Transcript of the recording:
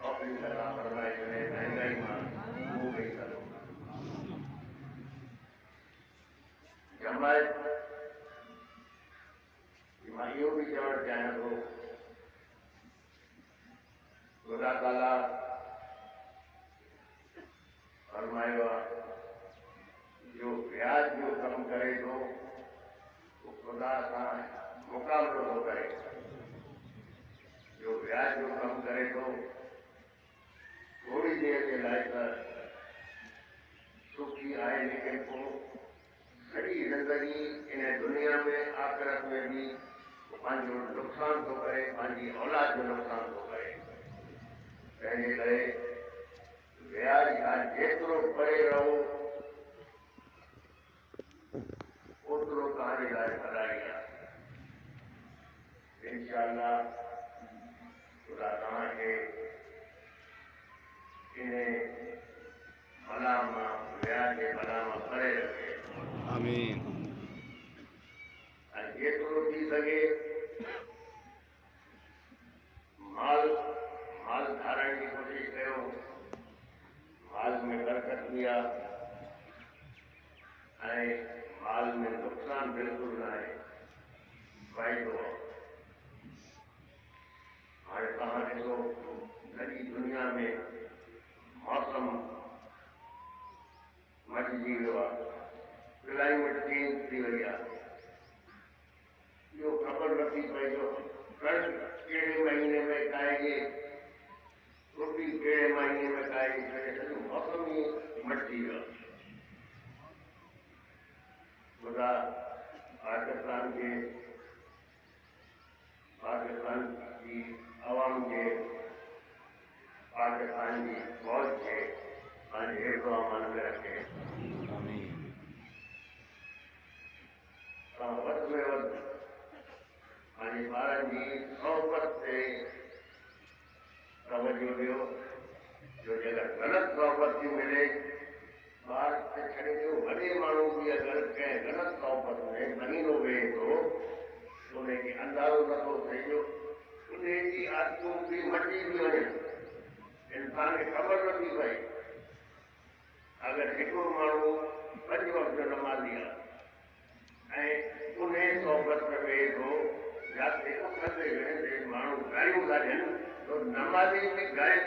shopping करना फरमाइश में महंगाई में मुंह गई करो जमायत मां इहो बि चवणु चाहियां थो खुदा ताला फरमायो आहे जो ब्याज जो कमु करे थो वो खुदा सां मुक़ाबलो थो करे जो ब्याज जो कमु करे थो थोड़ी देर जे लाइ त सुखी आहे लेकिन पोइ सॼी ज़िंदगी इन दुनिया में आख़िरत में बि पंहिंजो नुक़सान थो करे पंहिंजी औलाद जो नुक़सान थो करे तंहिंजे करे ब्याज खां जेतिरो परे रहो ओतिरो तव्हांजे लाइ भलाई आहे इंशाअल्लाह खुदा तव्हांखे इन बला मां ब्याज जे बला मां परे रखे आमीन ऐं जेतिरो थी सघे माल धारण जी कोशिशि कयो माल में बरकत बि आहे ऐं माल में नुक़सान बिल्कुलु न आहे फ़ाइदो आहे हाणे तव्हां ॾिसो सॼी दुनिया में मौसम मटिजी वियो आहे क्लाइमेट चेंज थी वई आहे इहो ख़बर नथी पए जो कणिक कहिड़े महीने में खाइजे रोटी कहिड़े महीने में खाइजे सॼो मौसम ई मटिजी वियो आहे खुदा पाकिस्तान जी अवाम खे पाकिस्तान जी फ़ौज खे पंहिंजे हिफ़्ज़ अमान में रखे आमीन तव्हां वधि में वधि पंहिंजे ॿारनि जी सोहबत ते तवजो ॾियो जो जेकर ग़लति सोहबत थी मिले ॿार खे छॾे ॾियो वॾे माण्हू बि अगरि कंहिं ग़लति सोहबत में महीनो वेहे थो उनखे अंदाज़ो नथो थिए जो उन जी आदतूं बि मटिजी थी वञनि इंसान खे ख़बर नथी पए अगरि हिकिड़ो माण्हू 5 वक़्त नमाज़ी आहे ऐं उन सोहबत में वेहे थो जाते उथंदे वेहंदे माण्हू ॻाल्हियूं था ॾियनि तो नमाज़ी बि ॻाल्हि